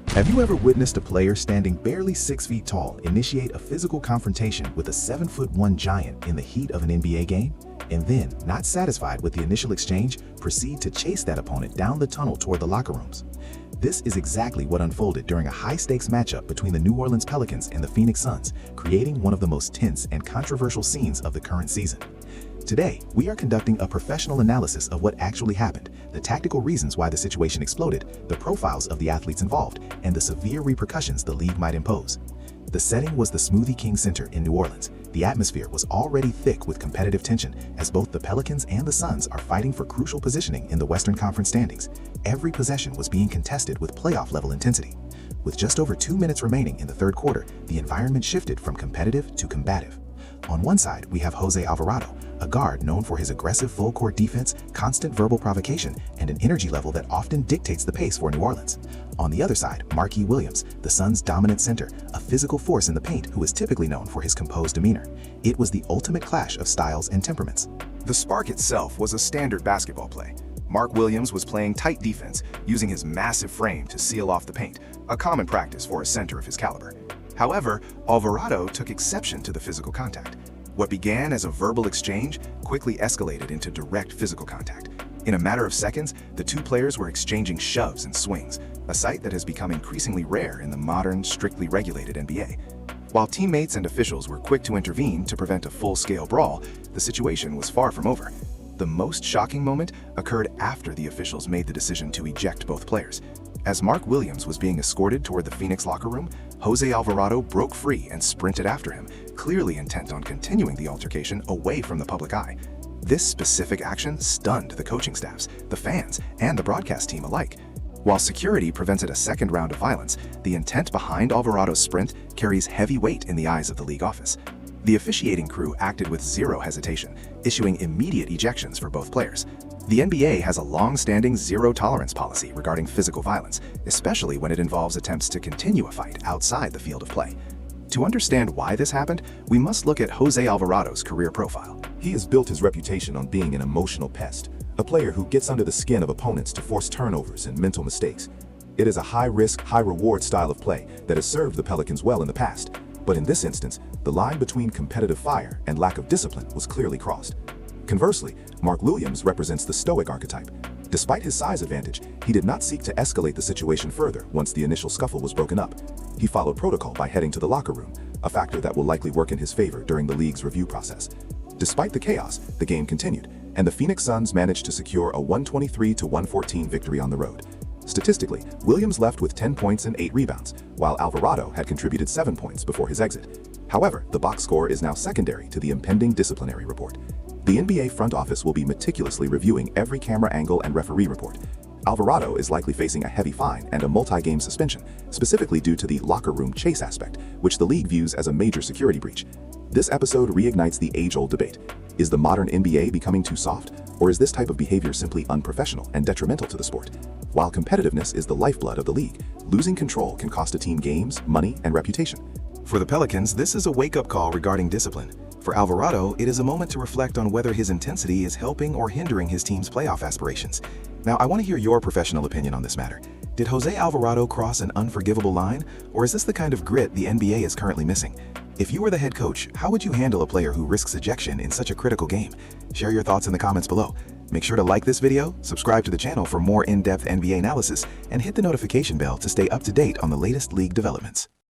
Have you ever witnessed a player standing barely 6 feet tall initiate a physical confrontation with a 7'1" giant in the heat of an NBA game? And then, not satisfied with the initial exchange, proceed to chase that opponent down the tunnel toward the locker rooms? This is exactly what unfolded during a high-stakes matchup between the New Orleans Pelicans and the Phoenix Suns, creating one of the most tense and controversial scenes of the current season. Today, we are conducting a professional analysis of what actually happened, the tactical reasons why the situation exploded, the profiles of the athletes involved, and the severe repercussions the league might impose. The setting was the Smoothie King Center in New Orleans. The atmosphere was already thick with competitive tension, as both the Pelicans and the Suns are fighting for crucial positioning in the Western Conference standings. Every possession was being contested with playoff-level intensity. With just over 2 minutes remaining in the third quarter, the environment shifted from competitive to combative. On one side, we have Jose Alvarado, a guard known for his aggressive full-court defense, constant verbal provocation, and an energy level that often dictates the pace for New Orleans. On the other side, Marquise Williams, the Suns' dominant center, a physical force in the paint who is typically known for his composed demeanor. It was the ultimate clash of styles and temperaments. The spark itself was a standard basketball play. Mark Williams was playing tight defense, using his massive frame to seal off the paint, a common practice for a center of his caliber. However, Alvarado took exception to the physical contact. What began as a verbal exchange quickly escalated into direct physical contact. In a matter of seconds, the two players were exchanging shoves and swings, a sight that has become increasingly rare in the modern, strictly regulated NBA. While teammates and officials were quick to intervene to prevent a full-scale brawl, the situation was far from over. The most shocking moment occurred after the officials made the decision to eject both players. As Mark Williams was being escorted toward the Phoenix locker room, Jose Alvarado broke free and sprinted after him, clearly intent on continuing the altercation away from the public eye. This specific action stunned the coaching staffs, the fans, and the broadcast team alike. While security prevented a second round of violence, the intent behind Alvarado's sprint carries heavy weight in the eyes of the league office. The officiating crew acted with zero hesitation, issuing immediate ejections for both players. The NBA has a long-standing zero-tolerance policy regarding physical violence, especially when it involves attempts to continue a fight outside the field of play. To understand why this happened, we must look at Jose Alvarado's career profile. He has built his reputation on being an emotional pest, a player who gets under the skin of opponents to force turnovers and mental mistakes. It is a high-risk, high-reward style of play that has served the Pelicans well in the past, but in this instance, the line between competitive fire and lack of discipline was clearly crossed. Conversely, Mark Williams represents the stoic archetype. Despite his size advantage, he did not seek to escalate the situation further once the initial scuffle was broken up. He followed protocol by heading to the locker room, a factor that will likely work in his favor during the league's review process. Despite the chaos, the game continued, and the Phoenix Suns managed to secure a 123-114 victory on the road. Statistically, Williams left with 10 points and 8 rebounds, while Alvarado had contributed 7 points before his exit. However, the box score is now secondary to the impending disciplinary report. The NBA front office will be meticulously reviewing every camera angle and referee report. Alvarado is likely facing a heavy fine and a multi-game suspension, specifically due to the locker room chase aspect, which the league views as a major security breach. This episode reignites the age-old debate. Is the modern NBA becoming too soft, or is this type of behavior simply unprofessional and detrimental to the sport? While competitiveness is the lifeblood of the league, losing control can cost a team games, money, and reputation. For the Pelicans, this is a wake-up call regarding discipline. For Alvarado, it is a moment to reflect on whether his intensity is helping or hindering his team's playoff aspirations. Now, I want to hear your professional opinion on this matter. Did Jose Alvarado cross an unforgivable line, or is this the kind of grit the NBA is currently missing? If you were the head coach, how would you handle a player who risks ejection in such a critical game? Share your thoughts in the comments below. Make sure to like this video, subscribe to the channel for more in-depth NBA analysis, and hit the notification bell to stay up to date on the latest league developments.